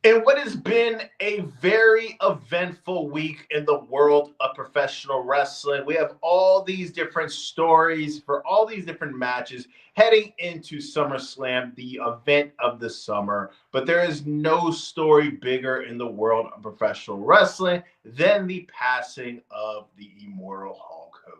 In what has been a very eventful week in the world of professional wrestling, we have all these different stories for all these different matches heading into SummerSlam, the event of the summer. But there is no story bigger in the world of professional wrestling than the passing of the immortal Hulk Hogan.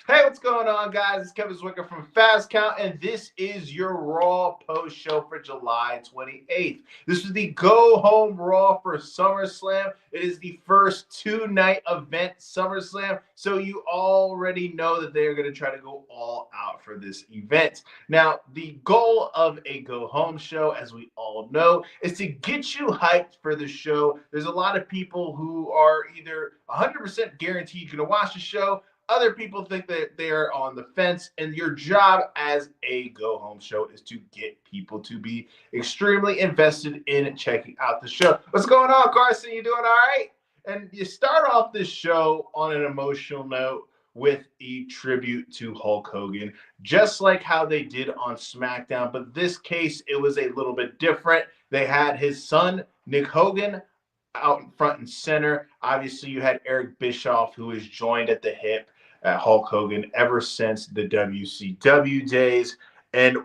Hey, what's going on, guys? It's Kevin Zwicker from Fast Count, and this is your Raw post show for July 28th. This is the go home Raw for SummerSlam. It is the first two-night event, SummerSlam, so you already know that they are going to try to go all out for this event. Now, the goal of a go home show, as we all know, is to get you hyped for the show. There's a lot of people who are either 100% guaranteed you're going to watch the show. Other people think that they're on the fence, and your job as a go-home show is to get people to be extremely invested in checking out the show. What's going on, Carson? You doing all right? And you start off this show on an emotional note with a tribute to Hulk Hogan, just like how they did on SmackDown. But this case, it was a little bit different. They had his son, Nick Hogan, out in front and center. Obviously, you had Eric Bischoff, who is joined at the hip at Hulk Hogan ever since the WCW days. And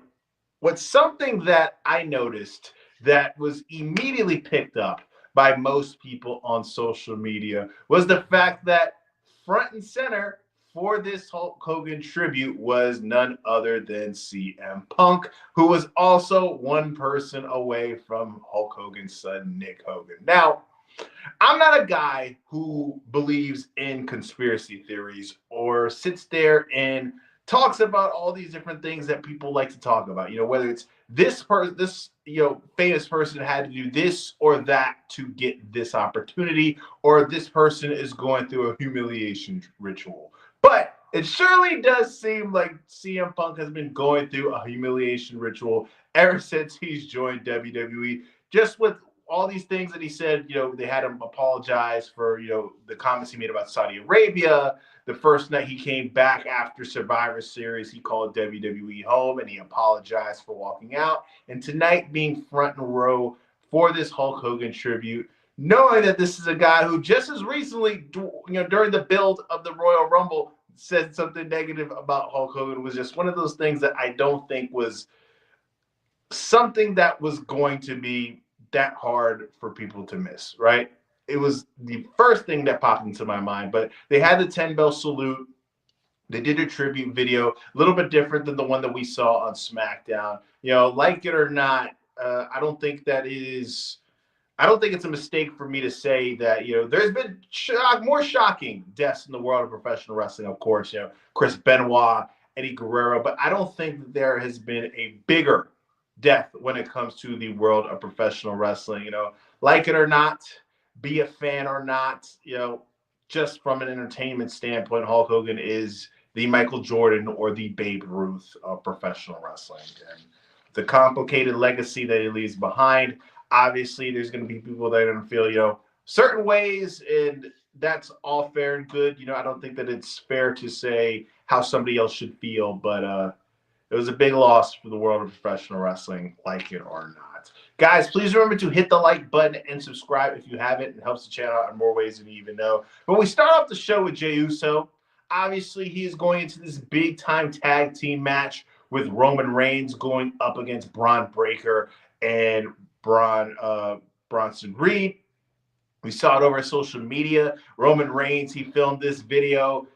what's something that I noticed that was immediately picked up by most people on social media was the fact that front and center for this Hulk Hogan tribute was none other than CM Punk, who was also one person away from Hulk Hogan's son, Nick Hogan. Now, I'm not a guy who believes in conspiracy theories or sits there and talks about all these different things that people like to talk about. You know, whether it's this famous person had to do this or that to get this opportunity, or this person is going through a humiliation ritual. But it surely does seem like CM Punk has been going through a humiliation ritual ever since he's joined WWE, just with all these things that he said. They had him apologize for, the comments he made about Saudi Arabia. The first night he came back after Survivor Series, he called WWE home and he apologized for walking out. And tonight being front and row for this Hulk Hogan tribute, knowing that this is a guy who just as recently, during the build of the Royal Rumble, said something negative about Hulk Hogan, was just one of those things that I don't think was something that was going to be that hard for people to miss, right? It was the first thing that popped into my mind. But they had the 10-bell salute. They did a tribute video, a little bit different than the one that we saw on SmackDown. Like it or not, I don't think it's a mistake for me to say that, there's been more shocking deaths in the world of professional wrestling, of course, Chris Benoit, Eddie Guerrero, but I don't think that there has been a bigger death when it comes to the world of professional wrestling. Like it or not, be a fan or not, just from an entertainment standpoint, Hulk Hogan is the Michael Jordan or the Babe Ruth of professional wrestling. And the complicated legacy that he leaves behind, obviously there's going to be people that are going to feel, certain ways, and that's all fair and good. I don't think that it's fair to say how somebody else should feel, but it was a big loss for the world of professional wrestling, like it or not. Guys, please remember to hit the like button and subscribe if you haven't. It helps the channel out in more ways than you even know. But we start off the show with Jey Uso. Obviously, he is going into this big-time tag team match with Roman Reigns going up against Braun Breaker and Bronson Reed. We saw it over social media. Roman Reigns, he filmed this video,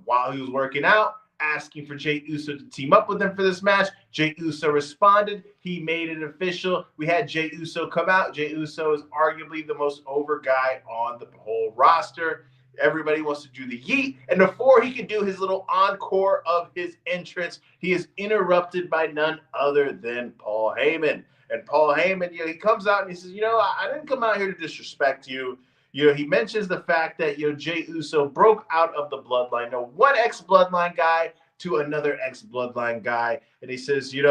while he was working out, asking for Jey Uso to team up with him for this match. Jey Uso responded. He made it official. We had Jey Uso come out. Jey Uso is arguably the most over guy on the whole roster. Everybody wants to do the yeet. And before he can do his little encore of his entrance, he is interrupted by none other than Paul Heyman. And Paul Heyman, he comes out and he says, I didn't come out here to disrespect you. He mentions the fact that, Jey Uso broke out of the bloodline. One ex-bloodline guy to another ex-bloodline guy. And he says, he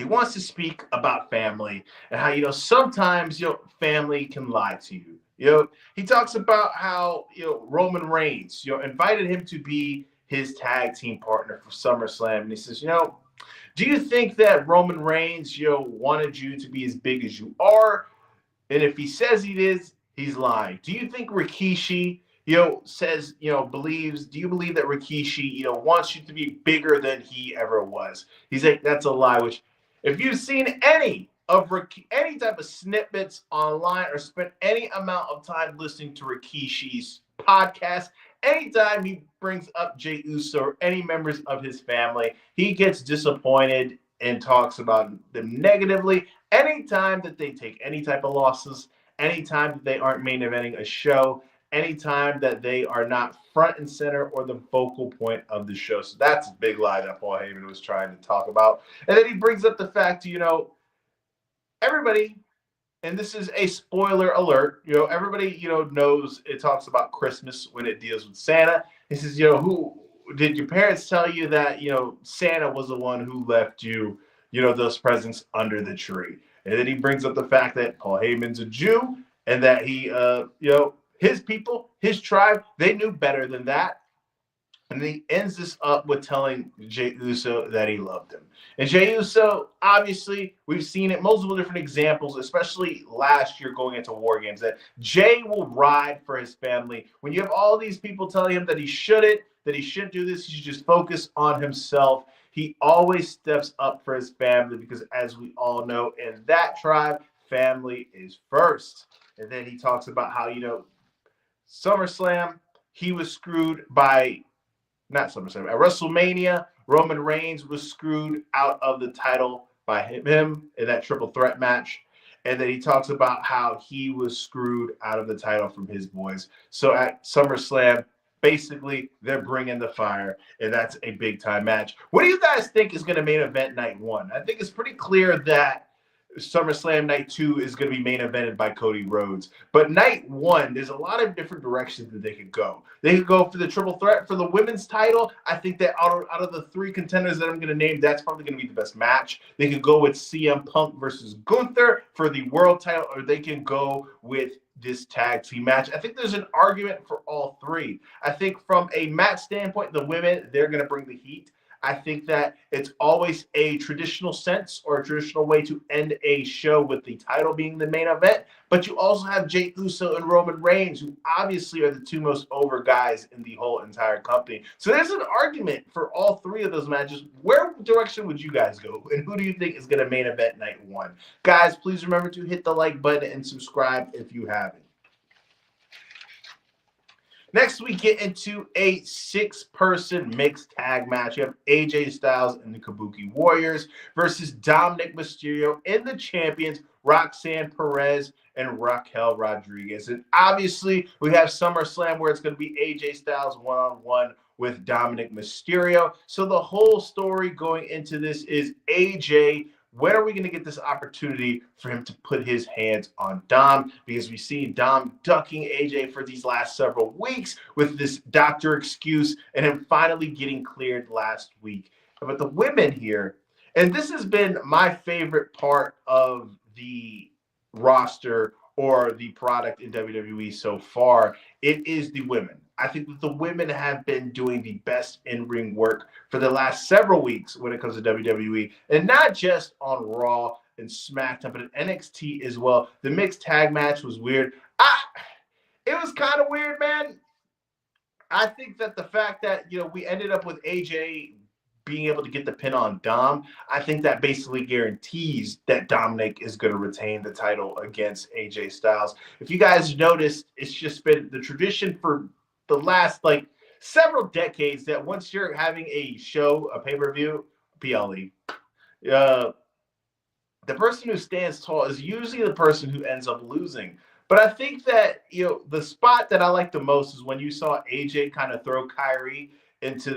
wants to speak about family and how, sometimes, family can lie to you. He talks about how, Roman Reigns, invited him to be his tag team partner for SummerSlam. And he says, do you think that Roman Reigns, wanted you to be as big as you are? And if he says he is, he's lying. Do you think Rikishi, says, believes, do you believe that Rikishi, wants you to be bigger than he ever was? He's like, that's a lie, which if you've seen any type of snippets online or spent any amount of time listening to Rikishi's podcast, anytime he brings up Jey Uso or any members of his family, he gets disappointed and talks about them negatively. Anytime that they take any type of losses, anytime that they aren't main eventing a show, anytime that they are not front and center or the focal point of the show. So that's a big lie that Paul Heyman was trying to talk about. And then he brings up the fact, everybody, and this is a spoiler alert, everybody, knows it talks about Christmas when it deals with Santa. He says, who did your parents tell you that, Santa was the one who left you, those presents under the tree? And then he brings up the fact that Paul Heyman's a Jew and that he, his people, his tribe, they knew better than that. And then he ends this up with telling Jey Uso that he loved him. And Jey Uso, obviously, we've seen it, multiple different examples, especially last year going into War Games, that Jey will ride for his family. When you have all these people telling him that he shouldn't do this, he should just focus on himself, he always steps up for his family because, as we all know, in that tribe, family is first. And then he talks about how, SummerSlam, he was screwed by, not SummerSlam, at WrestleMania, Roman Reigns was screwed out of the title by him in that triple threat match. And then he talks about how he was screwed out of the title from his boys. So at SummerSlam, basically, they're bringing the fire, and that's a big-time match. What do you guys think is going to main event night one? I think it's pretty clear that SummerSlam night 2 is going to be main evented by Cody Rhodes. But night 1, there's a lot of different directions that they could go. They could go for the triple threat for the women's title. I think that out of the 3 contenders that I'm going to name, that's probably going to be the best match. They could go with CM Punk versus Gunther for the world title, or they can go with this tag team match. I think there's an argument for all 3. I think from a match standpoint, the women, they're going to bring the heat. I think that it's always a traditional sense or a traditional way to end a show with the title being the main event. But you also have Jey Uso and Roman Reigns, who obviously are the 2 most over guys in the whole entire company. So there's an argument for all 3 of those matches. Where direction would you guys go? And who do you think is going to main event night 1? Guys, please remember to hit the like button and subscribe if you haven't. Next, we get into a 6-person mixed tag match. You have AJ Styles and the Kabuki Warriors versus Dominic Mysterio and the champions, Roxanne Perez and Raquel Rodriguez. And obviously, we have SummerSlam where it's going to be AJ Styles one-on-one with Dominic Mysterio. So the whole story going into this is AJ, when are we going to get this opportunity for him to put his hands on Dom? Because we've seen Dom ducking AJ for these last several weeks with this doctor excuse and him finally getting cleared last week. But the women here, and this has been my favorite part of the roster or the product in WWE so far, it is the women. I think that the women have been doing the best in-ring work for the last several weeks when it comes to WWE, and not just on Raw and SmackDown, but in NXT as well. The mixed tag match was weird. It was kind of weird, man. I think that the fact that, we ended up with AJ being able to get the pin on Dom, I think that basically guarantees that Dominic is going to retain the title against AJ Styles. If you guys noticed, it's just been the tradition for the last several decades that once you're having a show, a pay-per-view, PLE, the person who stands tall is usually the person who ends up losing. But I think that, the spot that I like the most is when you saw AJ kind of throw Kyrie into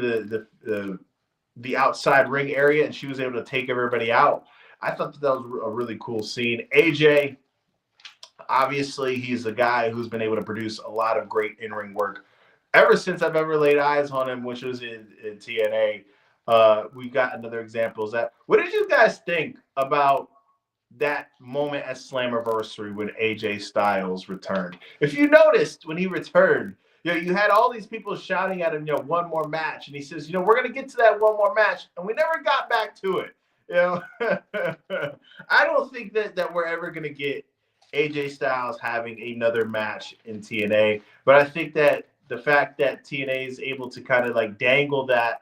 the outside ring area and she was able to take everybody out. I thought that was a really cool scene. AJ, obviously, he's the guy who's been able to produce a lot of great in-ring work ever since I've ever laid eyes on him, which was in TNA. We got another example of that. What did you guys think about that moment at Slammiversary when AJ Styles returned? If you noticed when he returned, you had all these people shouting at him, one more match. And he says, we're going to get to that one more match. And we never got back to it. I don't think that we're ever going to get AJ Styles having another match in TNA. But I think that the fact that TNA is able to kind of like dangle that,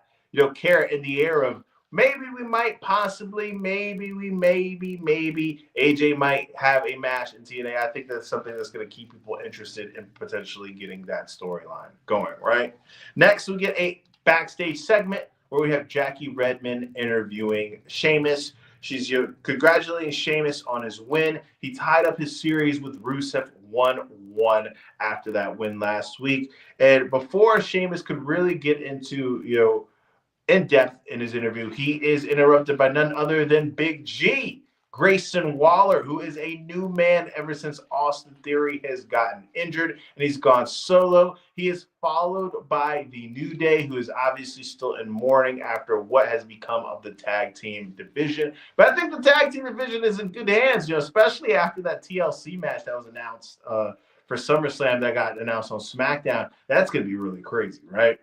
carrot in the air of maybe we might possibly, maybe AJ might have a match in TNA. I think that's something that's going to keep people interested in potentially getting that storyline going, right? Next, we get a backstage segment where we have Jackie Redmond interviewing Sheamus. She's congratulating Sheamus on his win. He tied up his series with Rusev 1-1 after that win last week. And before Sheamus could really get into, in depth in his interview, he is interrupted by none other than Big G, Grayson Waller, who is a new man ever since Austin Theory has gotten injured and he's gone solo. He is followed by the New Day, who is obviously still in mourning after what has become of the tag team division. But I think the tag team division is in good hands, especially after that TLC match that was announced for SummerSlam that got announced on SmackDown. That's going to be really crazy, right?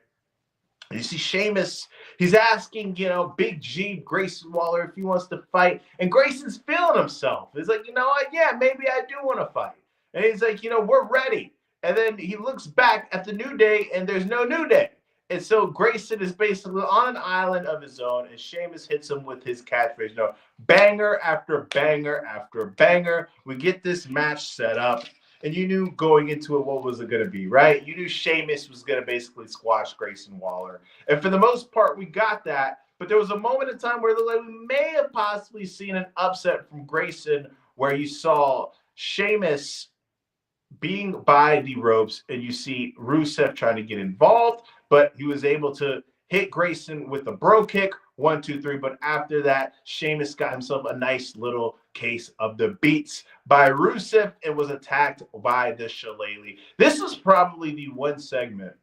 You see Sheamus, he's asking, Big G, Grayson Waller, if he wants to fight. And Grayson's feeling himself. He's like, yeah, maybe I do want to fight. And he's like, we're ready. And then he looks back at the New Day, and there's no New Day. And so Grayson is basically on an island of his own, and Sheamus hits him with his catchphrase, banger after banger after banger. We get this match set up. And you knew going into it what was it going to be, right? You knew Sheamus was going to basically squash Grayson Waller. And for the most part, we got that. But there was a moment in time where we may have possibly seen an upset from Grayson where you saw Sheamus being by the ropes and you see Rusev trying to get involved, but he was able to hit Grayson with a bro kick, 1, 2, 3. But after that, Sheamus got himself a nice little case of the beats by Rusev and was attacked by the Shillelagh. This is probably the one segment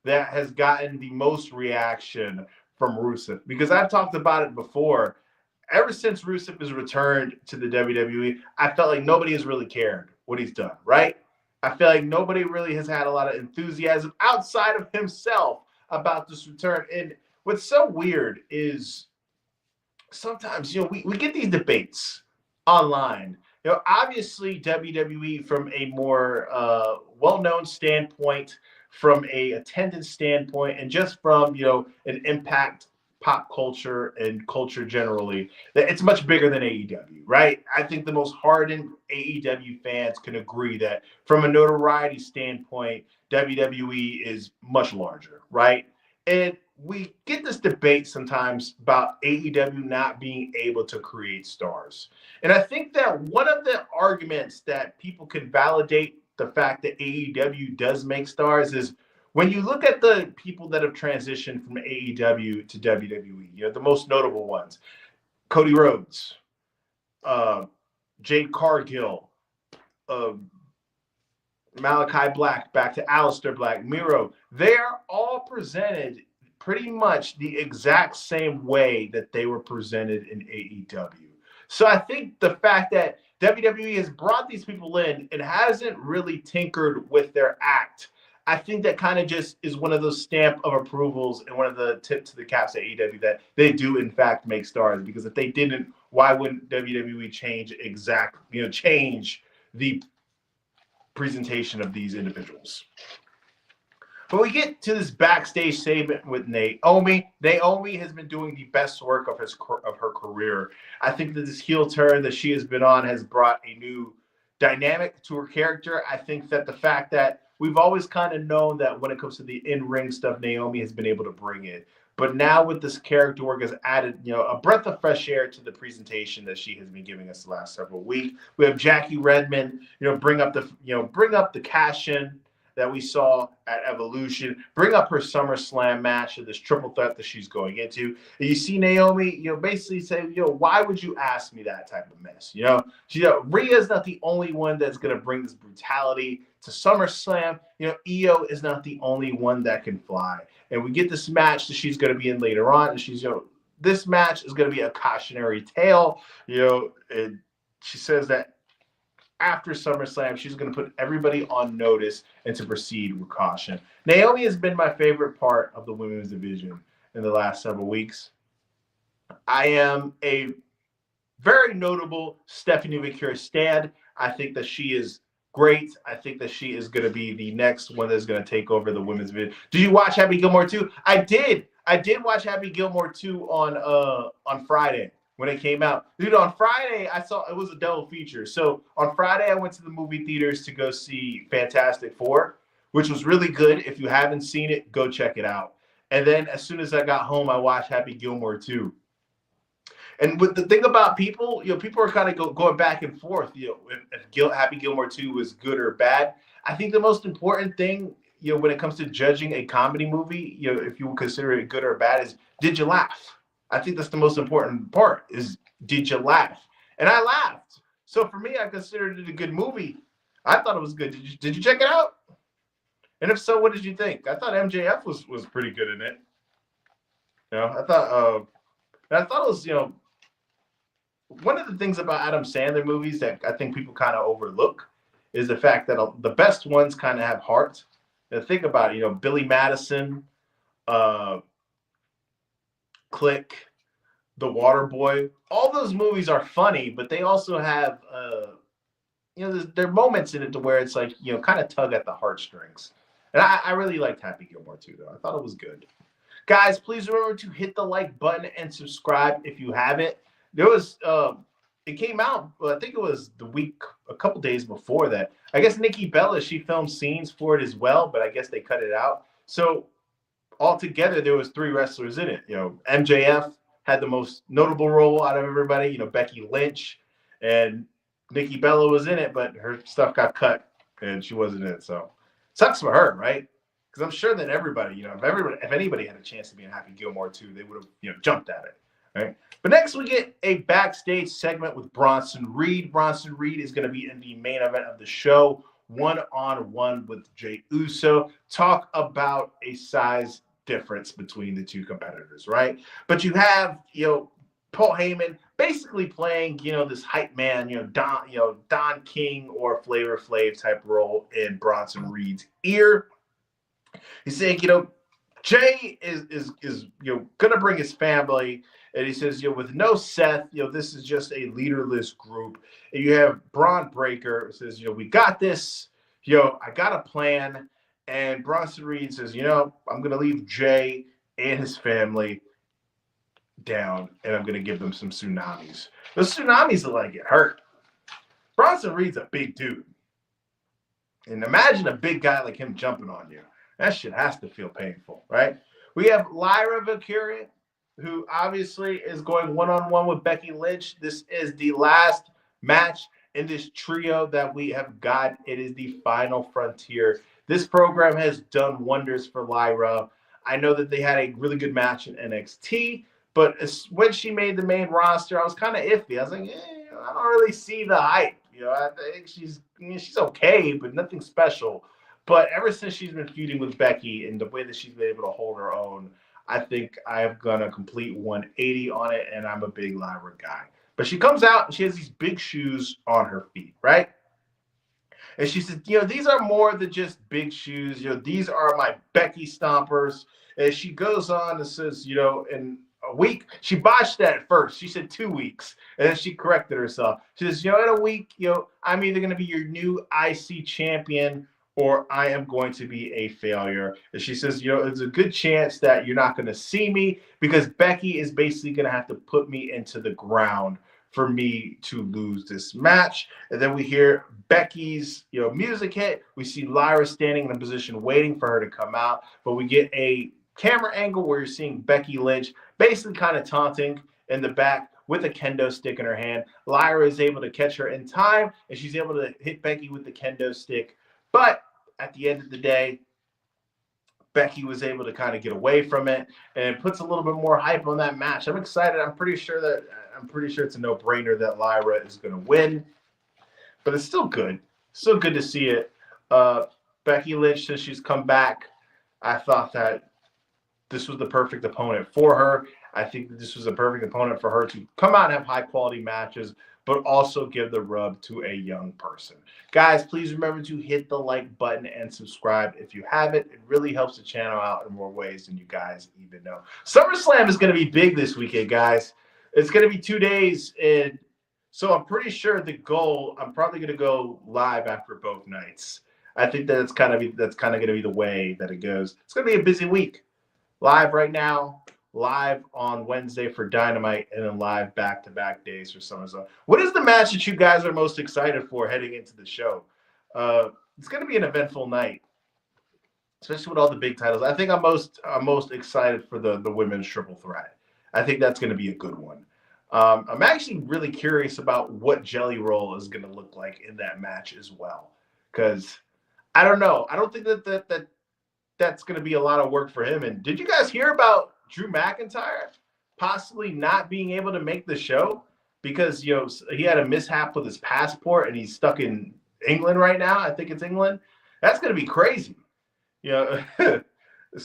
that has gotten the most reaction from Rusev, because I've talked about it before. Ever since Rusev has returned to the WWE, I felt like nobody has really cared what he's done, right? I feel like nobody really has had a lot of enthusiasm outside of himself about this return. And what's so weird is sometimes, we get these debates online. Obviously WWE from a more well-known standpoint, from a attendance standpoint, and just from, an impact pop culture and culture generally, that it's much bigger than AEW, right? I think the most hardened AEW fans can agree that from a notoriety standpoint, WWE is much larger, right? And we get this debate sometimes about AEW not being able to create stars. And I think that one of the arguments that people can validate the fact that AEW does make stars is when you look at the people that have transitioned from AEW to WWE, the most notable ones, Cody Rhodes, Jade Cargill, Malachi Black, back to Aleister Black, Miro, they're all presented pretty much the exact same way that they were presented in AEW. So I think the fact that WWE has brought these people in and hasn't really tinkered with their act, I think that kind of just is one of those stamp of approvals and one of the tips to the caps at AEW that they do in fact make stars. Because if they didn't, why wouldn't WWE change the presentation of these individuals? But we get to this backstage segment with Naomi. Naomi has been doing the best work of her career. I think that this heel turn that she has been on has brought a new dynamic to her character. I think that the fact that we've always kind of known that when it comes to the in-ring stuff, Naomi has been able to bring it. But now with this character work has added, a breath of fresh air to the presentation that she has been giving us the last several weeks. We have Jackie Redmond, bring up the cash-in that we saw at Evolution, bring up her SummerSlam match and this triple threat that she's going into. And you see Naomi, basically say, why would you ask me that type of mess? Rhea's not the only one that's going to bring this brutality to SummerSlam. Io is not the only one that can fly. And we get this match that she's going to be in later on, and she's, this match is going to be a cautionary tale. And she says that after SummerSlam, she's going to put everybody on notice and to proceed with caution. Naomi has been my favorite part of the women's division in the last several weeks. I am a very notable Stephanie McCure stan. I think that she is great. I think that she is going to be the next one that's going to take over the women's division. Did you watch Happy Gilmore 2? I did. I did watch Happy Gilmore 2 on Friday when it came out. Dude, on Friday, I saw it was a double feature. So on Friday, I went to the movie theaters to go see Fantastic Four, which was really good. If you haven't seen it, go check it out. And then as soon as I got home, I watched Happy Gilmore 2. And with the thing about people, people are kind of going back and forth, if Happy Gilmore 2 was good or bad. I think the most important thing, when it comes to judging a comedy movie, if you would consider it good or bad, is did you laugh? I think that's the most important part is did you laugh? And I laughed. So for me, I considered it a good movie. I thought it was good. Did you check it out? And if so, what did you think? I thought MJF was pretty good in it. I thought it was, one of the things about Adam Sandler movies that I think people kind of overlook is the fact that the best ones kind of have heart. Now think about it, Billy Madison, Click, The Waterboy. All those movies are funny, but they also have, there are moments in it to where it's like, kind of tug at the heartstrings. And I really liked Happy Gilmore 2, though. I thought it was good. Guys, please remember to hit the like button and subscribe if you haven't. There was, it came out, I think it was a couple days before that. I guess Nikki Bella, she filmed scenes for it as well, but I guess they cut it out. So altogether, there was 3 wrestlers in it. MJF had the most notable role out of everybody. Becky Lynch and Nikki Bella was in it, but her stuff got cut and she wasn't in it. So sucks for her, right? Because I'm sure that everybody, if anybody had a chance to be in Happy Gilmore 2, they would have, jumped at it, right? But next we get a backstage segment with Bronson Reed. Bronson Reed is going to be in the main event of the show, one-on-one with Jey Uso. Talk about a size difference between the two competitors, right? But you have, Paul Heyman basically playing, this hype man, Don King or Flavor Flav type role in Bronson Reed's ear. He's saying, Jay is gonna bring his family, and he says, with no Seth, this is just a leaderless group. And you have Braun Breaker says, we got this, I got a plan. And Bronson Reed says, I'm gonna leave Jay and his family down, and I'm gonna give them some tsunamis. The tsunamis are like get hurt. Bronson Reed's a big dude, and imagine a big guy like him jumping on you. That shit has to feel painful, right? We have Lyra Valkyria, who obviously is going one-on-one with Becky Lynch. This is the last match in this trio that we have got. It is the final frontier. This program has done wonders for Lyra. I know that they had a really good match in NXT, but when she made the main roster, I was kind of iffy. I was like, I don't really see the hype. I think she's okay, but nothing special. But ever since she's been feuding with Becky and the way that she's been able to hold her own, I think I've done a complete 180 on it, and I'm a big Lyra guy. But she comes out, and she has these big shoes on her feet, right? And she said, these are more than just big shoes. These are my Becky stompers. And she goes on and says, in a week, she botched that at first. She said 2 weeks. And then she corrected herself. She says, in a week, I'm either going to be your new IC champion or I am going to be a failure. And she says, there's a good chance that you're not going to see me because Becky is basically going to have to put me into the ground for me to lose this match. And then we hear Becky's, music hit. We see Lyra standing in a position waiting for her to come out. But we get a camera angle where you're seeing Becky Lynch basically kind of taunting in the back with a kendo stick in her hand. Lyra is able to catch her in time, and she's able to hit Becky with the kendo stick. But at the end of the day, Becky was able to kind of get away from it, and it puts a little bit more hype on that match. I'm excited. I'm pretty sure it's a no-brainer that Lyra is going to win, but it's still good. Still good to see it. Becky Lynch, since she's come back, I thought that this was the perfect opponent for her. I think that this was a perfect opponent for her to come out and have high-quality matches, but also give the rub to a young person. Guys, please remember to hit the like button and subscribe if you haven't. It really helps the channel out in more ways than you guys even know. SummerSlam is going to be big this weekend, guys. It's going to be 2 days in So I'm pretty sure I'm probably going to go live after both nights. I think that's kind of going to be the way that it goes. It's going to be a busy week. Live right now, live on Wednesday for Dynamite, and then live back-to-back days for SummerSlam. What is the match that you guys are most excited for heading into the show? It's going to be an eventful night, especially with all the big titles. I think I'm most excited for the women's triple threat. I think that's going to be a good one. I'm actually really curious about what Jelly Roll is going to look like in that match as well, because I don't know. I don't think that's going to be a lot of work for him. And did you guys hear about Drew McIntyre possibly not being able to make the show because he had a mishap with his passport and he's stuck in England right now? I think it's England. That's going to be crazy. So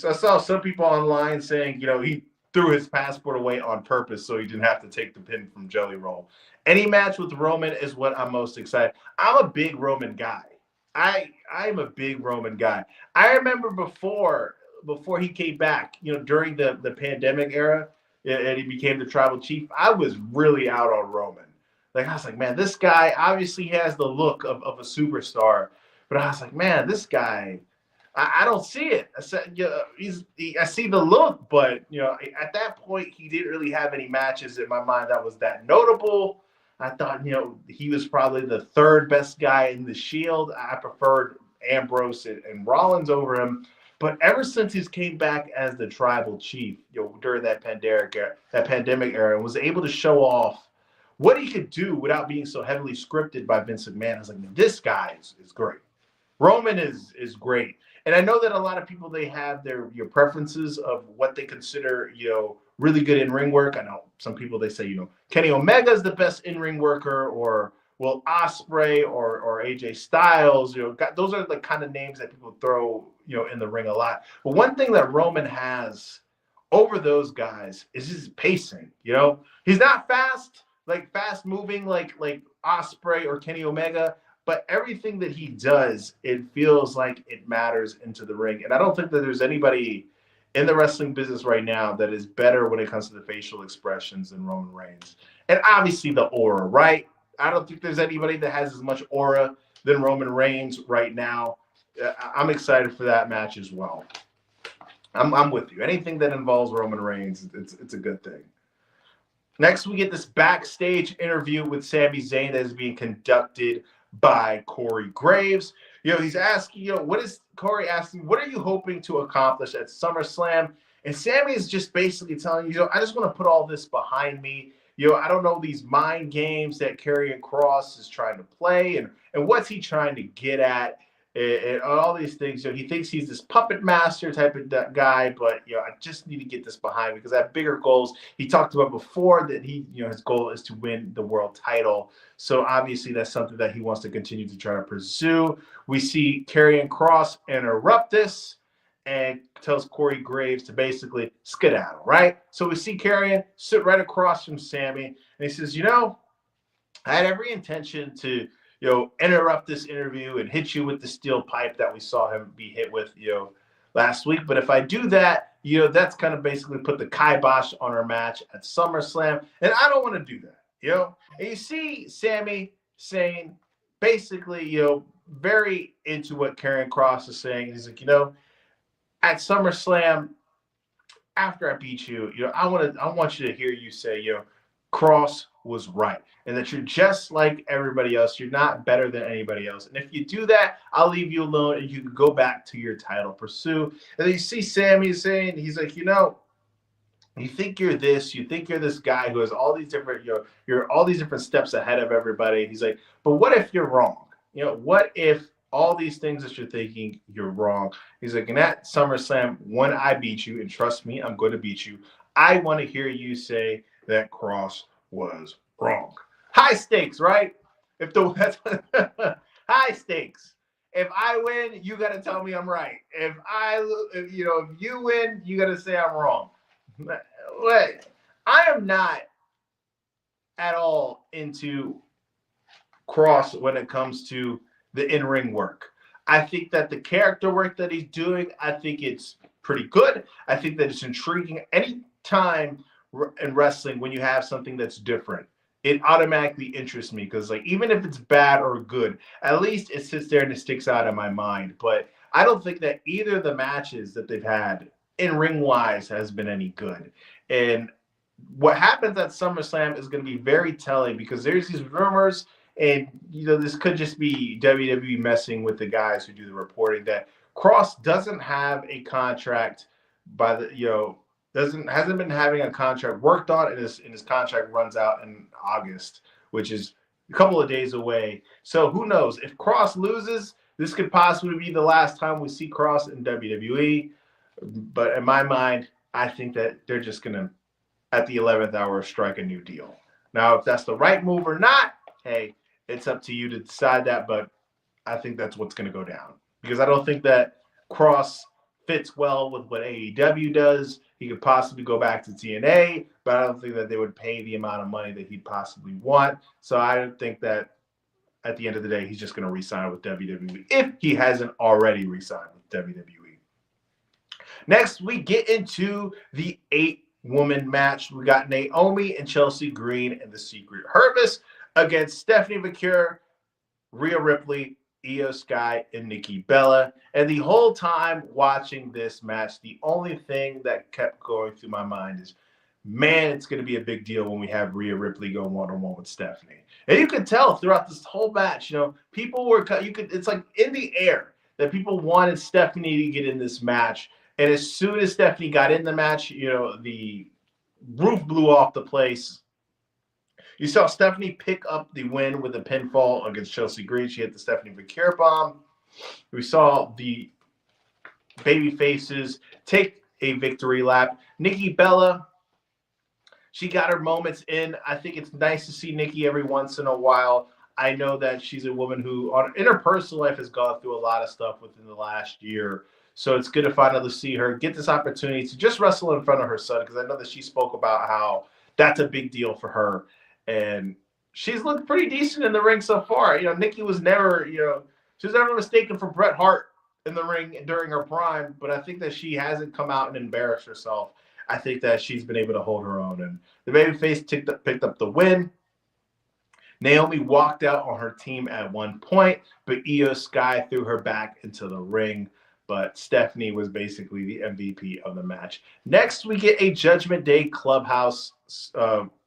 I saw some people online saying he threw his passport away on purpose so he didn't have to take the pin from Jelly Roll. Any match with Roman is what I'm most excited. I'm a big Roman guy. I'm a big Roman guy. I remember before he came back, during the pandemic era, and he became the tribal chief, I was really out on Roman. Like, I was like, man, this guy obviously has the look of a superstar, but I was like, man, this guy, I don't see it. I said, I see the look, but at that point, he didn't really have any matches in my mind that was that notable. I thought, he was probably the third best guy in the Shield. I preferred Ambrose and Rollins over him. But ever since he came back as the tribal chief, during that pandemic era, and was able to show off what he could do without being so heavily scripted by Vince McMahon, I was like, man, this guy is great. Roman is great. And I know that a lot of people, they have your preferences of what they consider, really good in-ring work. I know some people, they say, Kenny Omega is the best in-ring worker, or Will Ospreay or AJ Styles. Those are the kind of names that people throw, in the ring a lot. But one thing that Roman has over those guys is his pacing. He's not fast moving like Ospreay or Kenny Omega, but everything that he does, it feels like it matters into the ring. And I don't think that there's anybody in the wrestling business right now that is better when it comes to the facial expressions than Roman Reigns. And obviously the aura, right? I don't think there's anybody that has as much aura than Roman Reigns right now. I'm excited for that match as well. I'm with you. Anything that involves Roman Reigns, it's a good thing. Next, we get this backstage interview with Sami Zayn that is being conducted by Corey Graves. He's asking, what is Corey asking? What are you hoping to accomplish at SummerSlam? And Sami is just basically telling I just want to put all this behind me. I don't know these mind games that Karrion Kross is trying to play, and what's he trying to get at, and all these things. He thinks he's this puppet master type of guy, but I just need to get this behind me because I have bigger goals. He talked about before that his goal is to win the world title. So obviously that's something that he wants to continue to try to pursue. We see Karrion Kross interrupt this and tells Corey Graves to basically skedaddle, right? So we see Karrion sit right across from Sami, and he says, I had every intention to interrupt this interview and hit you with the steel pipe that we saw him be hit with, last week. But if I do that, that's kind of basically put the kibosh on our match at SummerSlam. And I don't want to do that, And you see Sami saying basically, very into what Karrion Kross is saying. He's like, at SummerSlam, after I beat you, I want you to hear you say, Kross was right, and that you're just like everybody else. You're not better than anybody else. And if you do that, I'll leave you alone, and you can go back to your title pursuit. And then you see Sami saying, he's like, you think you're this, you think you're this guy who has all these different, you're all these different steps ahead of everybody. He's like, but what if you're wrong? What if all these things that you're thinking, you're wrong? He's like, and at SummerSlam, when I beat you, and trust me, I'm going to beat you, I want to hear you say that Kross was wrong. High stakes, right? High stakes. If I win, you got to tell me I'm right. If you win, you got to say I'm wrong. I am not at all into Kross when it comes to the in-ring work. I think that the character work that he's doing, I think it's pretty good. I think that it's intriguing any time in wrestling when you have something that's different. it automatically interests me because, like, even if it's bad or good, at least it sits there and it sticks out in my mind. But I don't think that either of the matches that they've had in ring wise has been any good. And what happens at SummerSlam is going to be very telling because there's these rumors, and this could just be WWE messing with the guys who do the reporting that Cross doesn't have a contract by the hasn't been having a contract worked on, and his contract runs out in August, which is a couple of days away. So who knows if Cross loses? This could possibly be the last time we see Cross in WWE. But in my mind, I think that they're just gonna at the 11th hour strike a new deal. Now, if that's the right move or not, hey, it's up to you to decide that. But I think that's what's going to go down because I don't think that Cross fits well with what AEW does. He could possibly go back to TNA, but I don't think that they would pay the amount of money that he'd possibly want. So I don't think that at the end of the day, he's just going to re-sign with WWE if he hasn't already re-signed with WWE. Next, we get into the 8-woman match. We got Naomi and Chelsea Green and the Secret Service against Stephanie McCure, Rhea Ripley, Io Sky, and Nikki Bella. And the whole time watching this match, the only thing that kept going through my mind is, man, it's going to be a big deal when we have Rhea Ripley go one-on-one with Stephanie. And you could tell throughout this whole match, people were it's like in the air that people wanted Stephanie to get in this match. And as soon as Stephanie got in the match, the roof blew off the place. You saw Stephanie pick up the win with a pinfall against Chelsea Green. She hit the Stephanie McCure bomb. We saw the baby faces take a victory lap. Nikki Bella, she got her moments in. I think it's nice to see Nikki every once in a while. I know that she's a woman who, in her personal life, has gone through a lot of stuff within the last year. So it's good to finally see her get this opportunity to just wrestle in front of her son, because I know that she spoke about how that's a big deal for her. And she's looked pretty decent in the ring so far. Nikki was never, she was never mistaken for Bret Hart in the ring during her prime, but I think that she hasn't come out and embarrassed herself. I think that she's been able to hold her own. And the babyface picked up the win. Naomi walked out on her team at one point, but Io Sky threw her back into the ring. But Stephanie was basically the MVP of the match. Next, we get a Judgment Day Clubhouse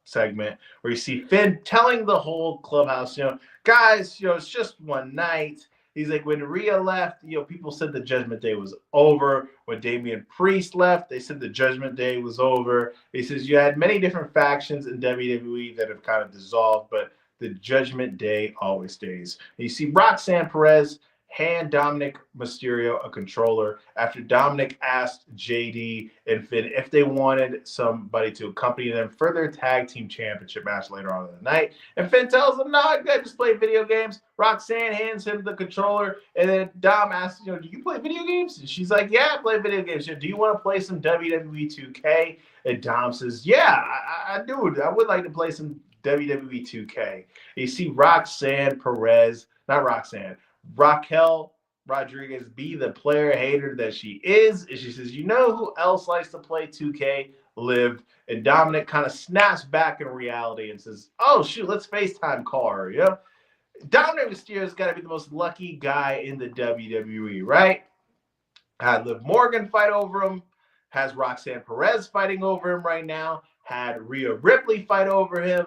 segment where you see Finn telling the whole clubhouse, guys, it's just one night. He's like, when Rhea left, people said the Judgment Day was over. When Damian Priest left, they said the Judgment Day was over. He says you had many different factions in WWE that have kind of dissolved, but the Judgment Day always stays. And you see Roxanne Perez hand Dominic Mysterio a controller after Dominic asked JD and Finn if they wanted somebody to accompany them for their tag team championship match later on in the night. And Finn tells them, no, I just play video games. Roxanne hands him the controller, and then Dom asks, do you play video games? And she's like, yeah, I play video games. Do you want to play some WWE 2K? And Dom says, yeah, I do. I would like to play some WWE 2K. And you see Raquel Rodriguez be the player hater that she is. And she says, who else likes to play 2K? Liv. And Dominic kind of snaps back in reality and says, oh, shoot, let's FaceTime call her. Dominic Mysterio's got to be the most lucky guy in the WWE, right? Had Liv Morgan fight over him. Has Roxanne Perez fighting over him right now. Had Rhea Ripley fight over him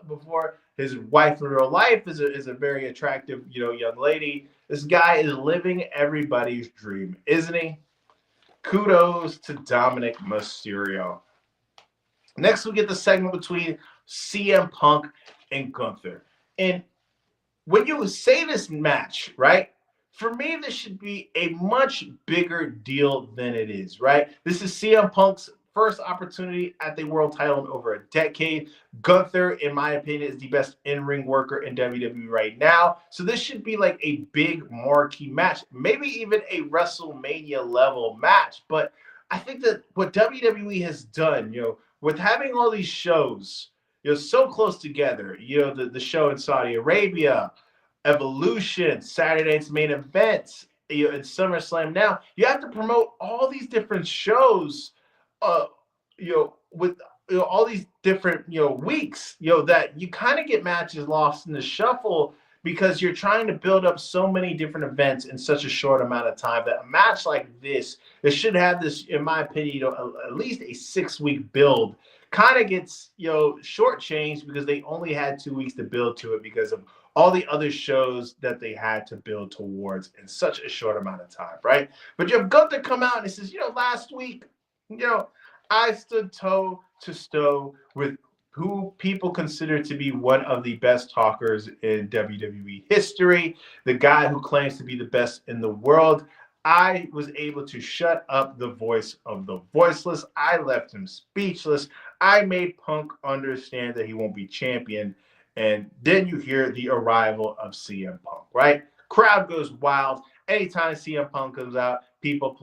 before. His wife in real life is a very attractive, young lady. This guy is living everybody's dream, isn't he? Kudos to Dominic Mysterio. Next, we get the segment between CM Punk and Gunther. And when you say this match, right, for me, this should be a much bigger deal than it is, right? This is CM Punk's first opportunity at the world title in over a decade. Gunther, in my opinion, is the best in-ring worker in WWE right now. So this should be like a big marquee match, maybe even a WrestleMania level match. But I think that what WWE has done, with having all these shows, so close together, the show in Saudi Arabia, Evolution, Saturday Night's Main Event, and SummerSlam now, you have to promote all these different shows with all these different weeks, that you kind of get matches lost in the shuffle because you're trying to build up so many different events in such a short amount of time that a match like this, it should have this, in my opinion, at least a 6-week build, kind of gets shortchanged because they only had 2 weeks to build to it because of all the other shows that they had to build towards in such a short amount of time, right? But you have Gunther come out and he says, last week, I stood toe to toe with who people consider to be one of the best talkers in WWE history, the guy who claims to be the best in the world. I was able to shut up the voice of the voiceless. I left him speechless. I made Punk understand that he won't be champion. And then you hear the arrival of CM Punk, right? Crowd goes wild. Anytime CM Punk comes out, people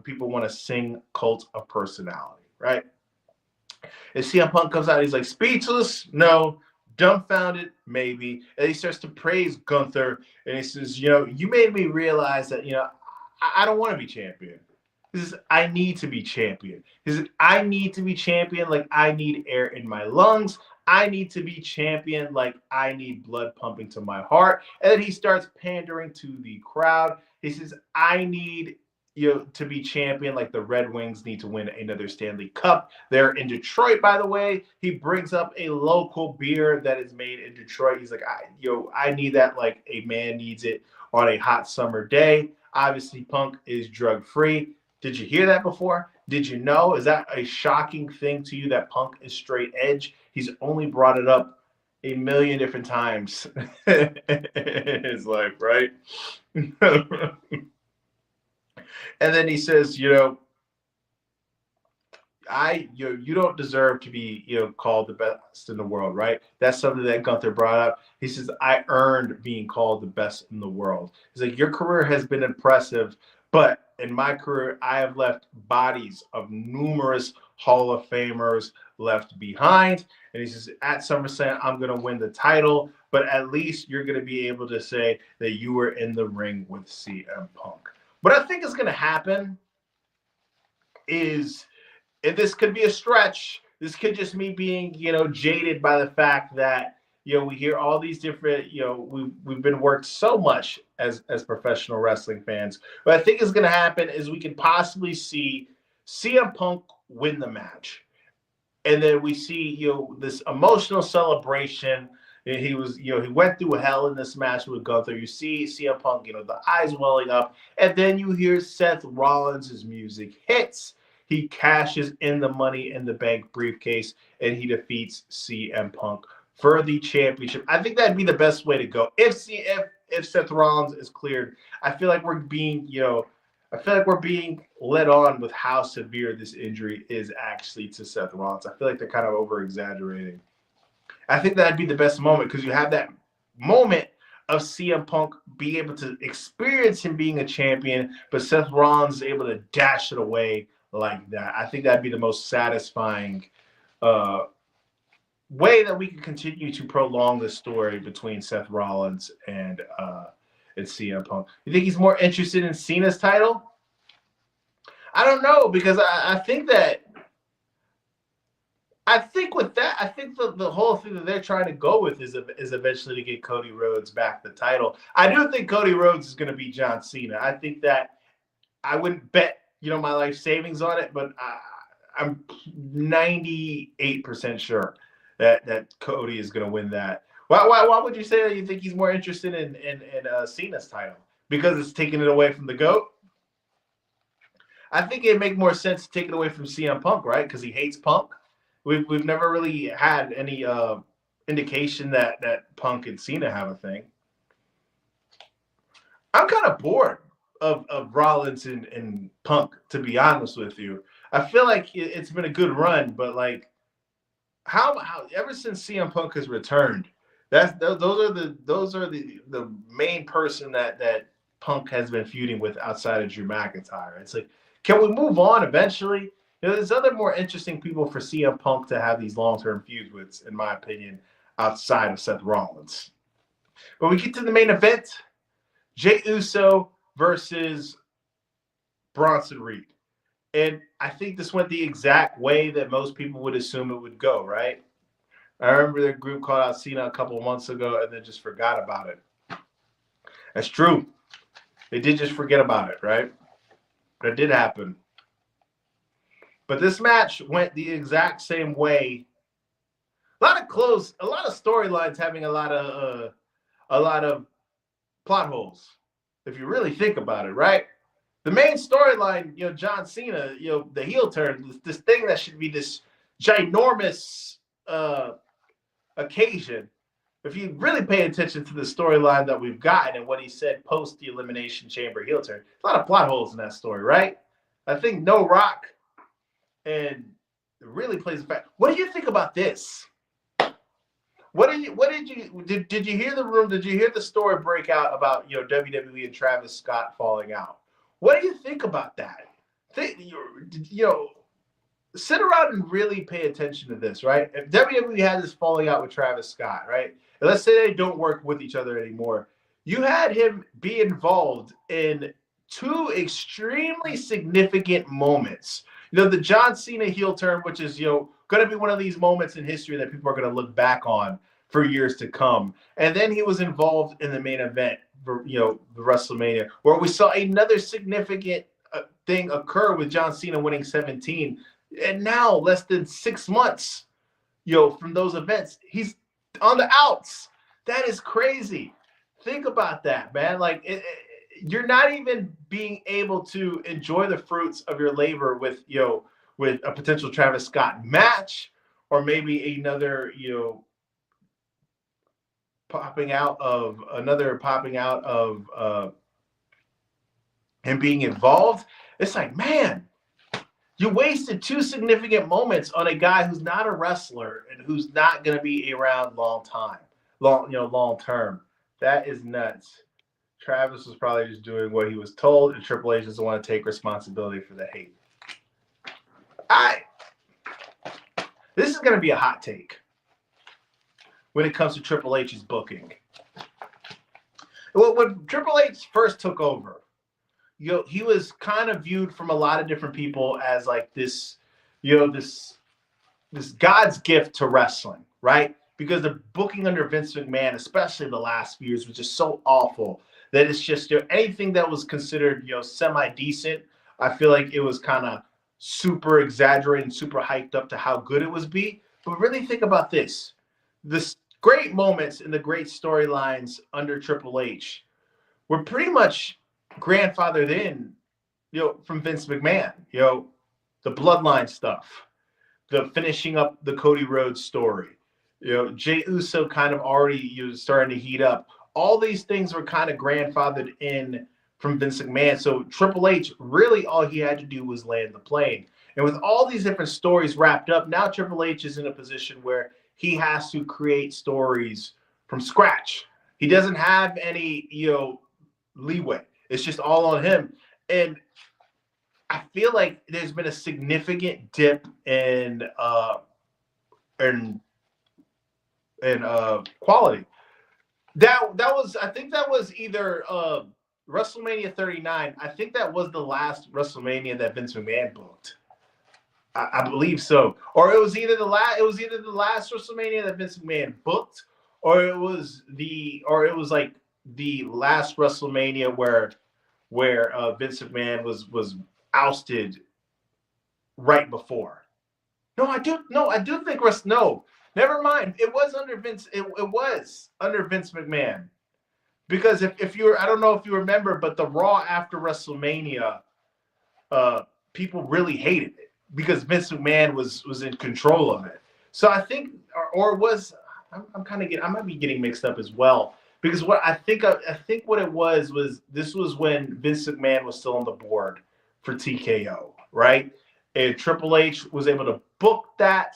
people want to sing Cult of Personality, right? And CM Punk comes out, he's like, speechless? No. Dumbfounded? Maybe. And he starts to praise Gunther, and he says, you made me realize that, I don't want to be champion. He says, I need to be champion. He says, I need to be champion like I need air in my lungs. I need to be champion like I need blood pumping to my heart. And then he starts pandering to the crowd. He says, I need to be champion like the Red Wings need to win another Stanley Cup. They're in Detroit, by the way. He brings up a local beer that is made in Detroit. He's like, I need that like a man needs it on a hot summer day. Obviously, Punk is drug-free. Did you hear that before? Did you know? Is that a shocking thing to you that Punk is straight edge? He's only brought it up a million different times in his life, right? And then he says, you don't deserve to be, called the best in the world, right? That's something that Gunther brought up. He says, I earned being called the best in the world. He's like, your career has been impressive, but in my career, I have left bodies of numerous Hall of Famers left behind. And he says, at SummerSlam, I'm going to win the title, but at least you're going to be able to say that you were in the ring with CM Punk. What I think is going to happen is, and this could be a stretch, this could just me being, jaded by the fact that, we hear all these different, we've been worked so much as professional wrestling fans. What I think is going to happen is we can possibly see CM Punk win the match. And then we see, this emotional celebration. He was, he went through hell in this match with Gunther. You see CM Punk, the eyes welling up. And then you hear Seth Rollins' music hits. He cashes in the Money in the Bank briefcase, and he defeats CM Punk for the championship. I think that'd be the best way to go. If Seth Rollins is cleared, I feel like we're being, led on with how severe this injury is actually to Seth Rollins. I feel like they're kind of over-exaggerating. I think that'd be the best moment because you have that moment of CM Punk be able to experience him being a champion, but Seth Rollins is able to dash it away like that. I think that'd be the most satisfying way that we can continue to prolong the story between Seth Rollins and CM Punk. You think he's more interested in Cena's title? I don't know, because I think with that, I think the whole thing that they're trying to go with is eventually to get Cody Rhodes back the title. I do think Cody Rhodes is going to beat John Cena. I think that I wouldn't bet, my life savings on it, but I'm 98% sure that Cody is going to win that. Why would you say that you think he's more interested in Cena's title? Because it's taking it away from the GOAT? I think it'd make more sense to take it away from CM Punk, right? Because he hates Punk. We've never really had any indication that Punk and Cena have a thing. I'm kind of bored of Rollins and Punk, to be honest with you. I feel like it's been a good run, but like how ever since CM Punk has returned, those are the main person that Punk has been feuding with outside of Drew McIntyre. It's like, can we move on eventually? There's other more interesting people for CM Punk to have these long-term feuds with, in my opinion, outside of Seth Rollins. But we get to the main event, Jey Uso versus Bronson Reed. And I think this went the exact way that most people would assume it would go, right? I remember the group called out Cena a couple of months ago and then just forgot about it. That's true. They did just forget about it, right? That did happen. But this match went the exact same way. A lot of storylines having a lot of plot holes, if you really think about it, right? The main storyline, John Cena, the heel turn, this thing that should be this ginormous occasion. If you really pay attention to the storyline that we've gotten and what he said post the Elimination Chamber heel turn, a lot of plot holes in that story, right? I think No Rock and it really plays a fact. What do you think about this? Did you hear the room? Did you hear the story break out about WWE and Travis Scott falling out? What do you think about that? Sit around and really pay attention to this, right? If WWE had this falling out with Travis Scott, right? And let's say they don't work with each other anymore. You had him be involved in two extremely significant moments. The John Cena heel turn, which is, going to be one of these moments in history that people are going to look back on for years to come. And then he was involved in the main event for, the WrestleMania, where we saw another significant thing occur with John Cena winning 17. And now, less than 6 months, from those events, he's on the outs. That is crazy. Think about that, man. Like, you're not even being able to enjoy the fruits of your labor with a potential Travis Scott match, or maybe another, popping out of him being involved. It's like, man, you wasted two significant moments on a guy who's not a wrestler and who's not going to be around long term. That is nuts. Travis was probably just doing what he was told, and Triple H doesn't want to take responsibility for the hate. This is going to be a hot take when it comes to Triple H's booking. Well, when Triple H first took over, he was kind of viewed from a lot of different people as like this, this God's gift to wrestling, right? Because the booking under Vince McMahon, especially the last few years, was just so awful that it's just anything that was considered semi-decent, I feel like it was kind of super exaggerated and super hyped up to how good it was be. But really think about this. This great moments and the great storylines under Triple H were pretty much grandfathered in, from Vince McMahon. The bloodline stuff, the finishing up the Cody Rhodes story. Jey Uso kind of already starting to heat up. All these things were kind of grandfathered in from Vince McMahon. So Triple H, really all he had to do was land the plane. And with all these different stories wrapped up, now Triple H is in a position where he has to create stories from scratch. He doesn't have any, leeway. It's just all on him. And I feel like there's been a significant dip in quality. I think that was either WrestleMania 39. I think that was the last WrestleMania that Vince McMahon booked. I believe so. Or it was either the last WrestleMania that Vince McMahon booked, or it was like the last WrestleMania where Vince McMahon was ousted right before. I do think never mind. It was under Vince. It was under Vince McMahon. Because if you were, I don't know if you remember, but the Raw after WrestleMania, people really hated it because Vince McMahon was in control of it. So I think, I might be getting mixed up as well. Because what I think what it was this was when Vince McMahon was still on the board for TKO, right? And Triple H was able to book that,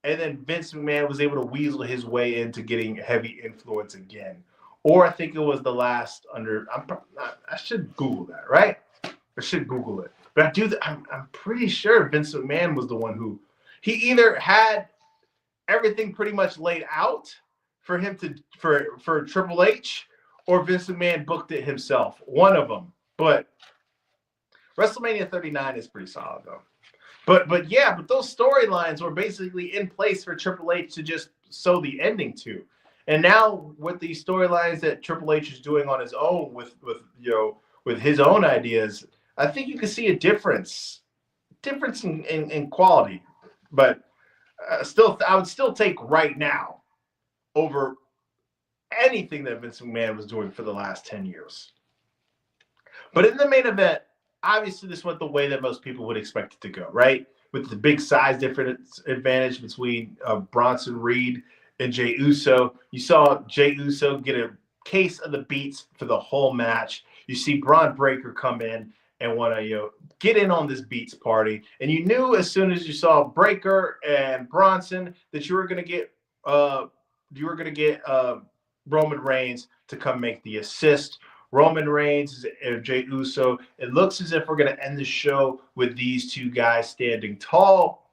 and then Vince McMahon was able to weasel his way into getting heavy influence again. Or I think it was the last under. I should Google that, right? I should Google it. But I'm pretty sure Vince McMahon was the one who he either had everything pretty much laid out for him for Triple H, or Vince McMahon booked it himself. One of them. But WrestleMania 39 is pretty solid though. But those storylines were basically in place for Triple H to just sew the ending to. And now with these storylines that Triple H is doing on his own with his own ideas, I think you can see a difference in quality. But still, I would still take right now over anything that Vince McMahon was doing for the last 10 years. But in the main event, obviously this went the way that most people would expect it to go, right? With the big size difference advantage between Bronson Reed and Jey Uso. You saw Jey Uso get a case of the beats for the whole match. You see Braun Breaker come in and want to get in on this beats party. And you knew as soon as you saw Breaker and Bronson that you were going to get Roman Reigns to come make the assist. Roman Reigns and Jey Uso. It looks as if we're going to end the show with these two guys standing tall.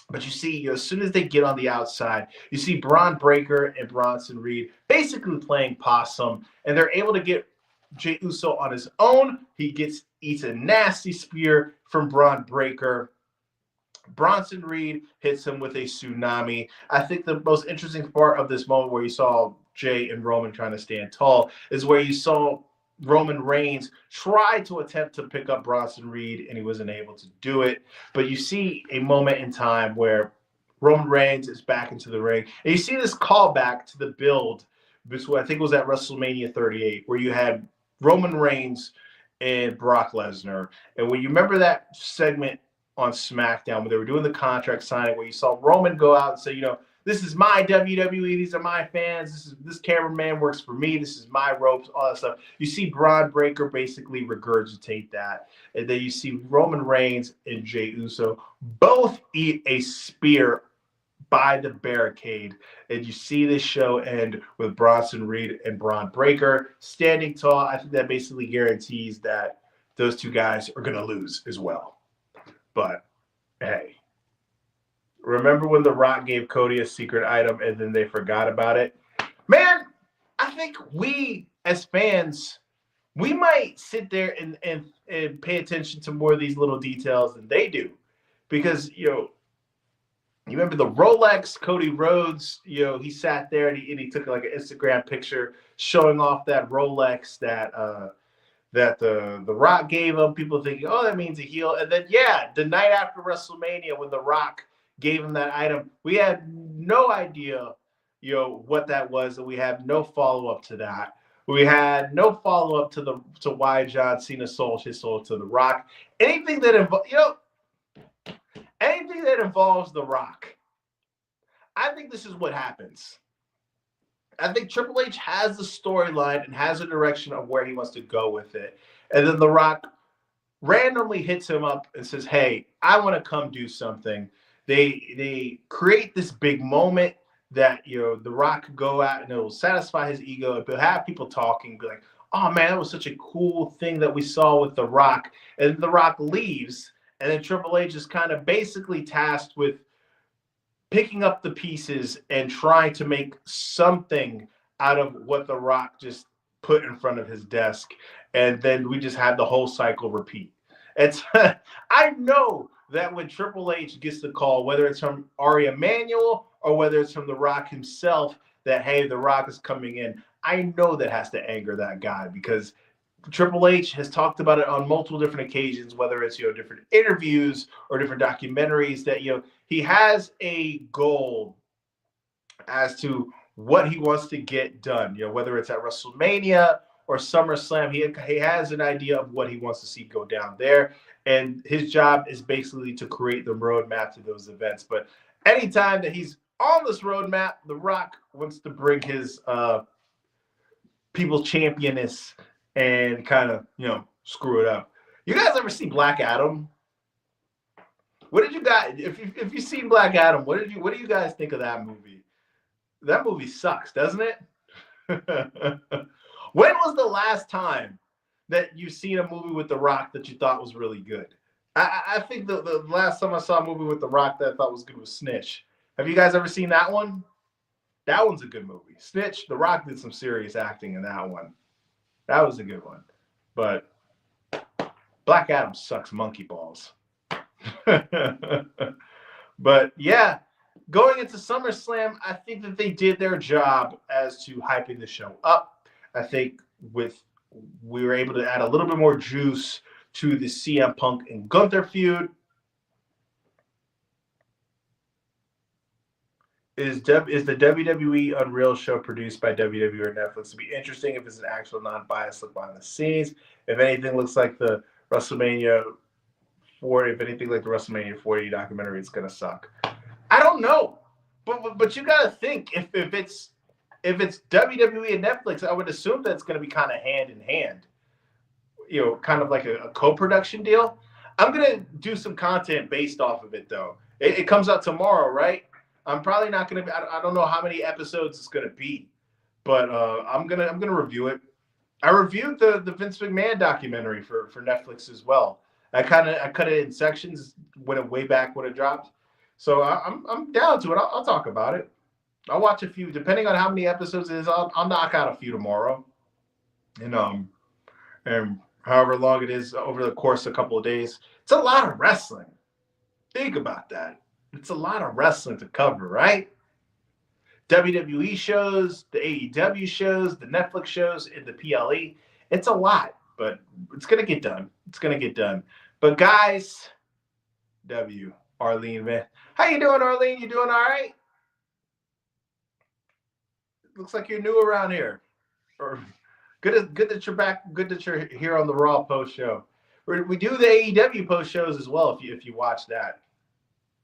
But you see, as soon as they get on the outside, you see Braun Breaker and Bronson Reed basically playing possum, and they're able to get Jey Uso on his own. He eats a nasty spear from Braun Breaker. Bronson Reed hits him with a tsunami. I think the most interesting part of this moment where you saw Jey and Roman trying to stand tall is where you saw Roman Reigns try to attempt to pick up Bronson Reed, and he wasn't able to do it. But you see a moment in time where Roman Reigns is back into the ring, and you see this callback to the build between, I think it was at WrestleMania 38, where you had Roman Reigns and Brock Lesnar. And when you remember that segment on SmackDown when they were doing the contract signing, where you saw Roman go out and say, this is my WWE, these are my fans, this cameraman works for me, this is my ropes, all that stuff. You see Braun Breaker basically regurgitate that. And then you see Roman Reigns and Jey Uso both eat a spear by the barricade. And you see this show end with Bronson Reed and Braun Breaker standing tall. I think that basically guarantees that those two guys are going to lose as well. But, hey. Remember when The Rock gave Cody a secret item and then they forgot about it? Man, I think we as fans, we might sit there and pay attention to more of these little details than they do. Because, you remember the Rolex, Cody Rhodes, he sat there and he took like an Instagram picture showing off that Rolex that the Rock gave him. People thinking, oh, that means a heel. And then, the night after WrestleMania when The Rock gave him that item, we had no idea, what that was, and we had no follow-up to that. We had no follow-up to why John Cena sold his soul to The Rock. Anything that involves The Rock, I think this is what happens. I think Triple H has the storyline and has a direction of where he wants to go with it. And then The Rock randomly hits him up and says, hey, I want to come do something. They create this big moment that, The Rock could go out and it will satisfy his ego. It'll have people talking, be like, oh, man, that was such a cool thing that we saw with The Rock. And The Rock leaves, and then Triple H is kind of basically tasked with picking up the pieces and trying to make something out of what The Rock just put in front of his desk. And then we just had the whole cycle repeat. It's I know that when Triple H gets the call, whether it's from Ari Emanuel or whether it's from The Rock himself, that, hey, The Rock is coming in, I know that has to anger that guy, because Triple H has talked about it on multiple different occasions, whether it's, different interviews or different documentaries, that, he has a goal as to what he wants to get done, whether it's at WrestleMania or SummerSlam. He has an idea of what he wants to see go down there. And his job is basically to create the roadmap to those events. But anytime that he's on this roadmap, The Rock wants to bring his people's championess and kind of, screw it up. You guys ever see Black Adam? What did you guys, if you've seen Black Adam, what do you guys think of that movie? That movie sucks, doesn't it? When was the last time that you've seen a movie with The Rock that you thought was really good? I think the last time I saw a movie with The Rock that I thought was good was Snitch. Have you guys ever seen that one? That one's a good movie. Snitch, The Rock did some serious acting in that one. That was a good one. But Black Adam sucks monkey balls. But yeah, going into SummerSlam, I think that they did their job as to hyping the show up. I think we were able to add a little bit more juice to the CM Punk and Gunther feud. Is the WWE Unreal show produced by WWE or Netflix? It'd be interesting if it's an actual non-biased look behind the scenes. If anything looks like the WrestleMania 40, if anything like the WrestleMania 40 documentary, it's gonna suck. I don't know, but you gotta think if it's WWE and Netflix, I would assume that it's gonna be kind of hand in hand. Kind of like a co-production deal. I'm gonna do some content based off of it though. It comes out tomorrow, right? I'm probably not gonna be. I don't know how many episodes it's gonna be, but I'm gonna review it. I reviewed the Vince McMahon documentary for Netflix as well. I cut it in sections way back when it dropped. So I'm down to it. I'll talk about it. I'll watch a few, depending on how many episodes it is. I'll knock out a few tomorrow, and however long it is over the course of a couple of days. It's a lot of wrestling. Think about that. It's a lot of wrestling to cover, right? WWE shows, the AEW shows, the Netflix shows, and the PLE. It's a lot, but it's going to get done. It's going to get done. But guys, Arlene, man. How you doing, Arlene? You doing all right? Looks like you're new around here. Or good that you're back. Good that you're here on the Raw post show. We do the AEW post shows as well if you watch that.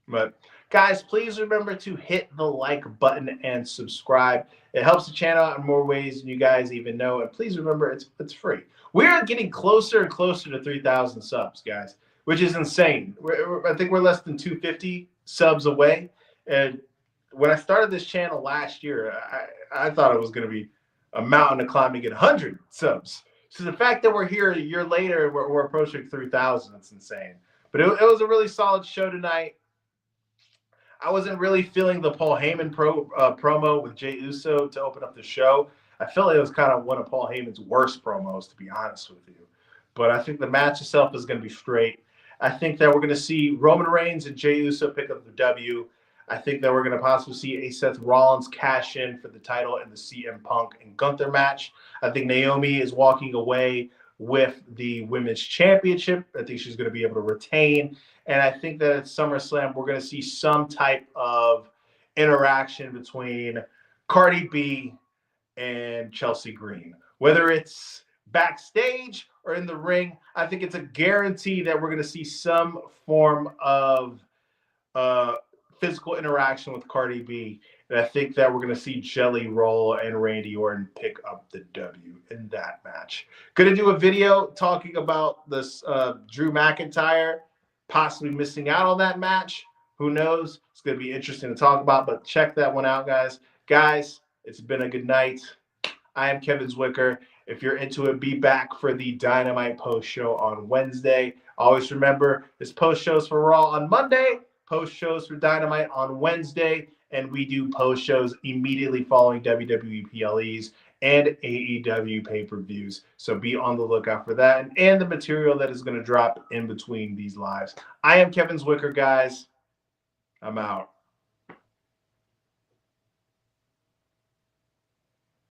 But guys, please remember to hit the like button and subscribe. It helps the channel out in more ways than you guys even know. And please remember, it's free. We are getting closer and closer to 3,000 subs, guys, which is insane. I think we're less than 250 subs away. And when I started this channel last year, I thought it was going to be a mountain to climb to get 100 subs. So the fact that we're here a year later, we're approaching 3,000. It's insane. But it was a really solid show tonight. I wasn't really feeling the Paul Heyman promo with Jey Uso to open up the show. I feel like it was kind of one of Paul Heyman's worst promos, to be honest with you. But I think the match itself is going to be straight. I think that we're going to see Roman Reigns and Jey Uso pick up the W. I think that we're going to possibly see a Seth Rollins cash in for the title in the CM Punk and Gunther match. I think Naomi is walking away with the Women's Championship. I think she's going to be able to retain. And I think that at SummerSlam, we're going to see some type of interaction between Cardi B and Chelsea Green. Whether it's backstage or in the ring, I think it's a guarantee that we're going to see some form of physical interaction with Cardi B. And I think that we're going to see Jelly Roll and Randy Orton pick up the W in that match. Going to do a video talking about this Drew McIntyre possibly missing out on that match. Who knows? It's going to be interesting to talk about, but check that one out, guys. Guys, it's been a good night. I am Kevin Zwicker. If you're into it, be back for the Dynamite post show on Wednesday. Always remember, this post shows for Raw on Monday, post shows for Dynamite on Wednesday, and we do post shows immediately following WWE PLEs and AEW pay-per-views. So be on the lookout for that and the material that is going to drop in between these lives. I am Kevin Zwicker, guys. I'm out.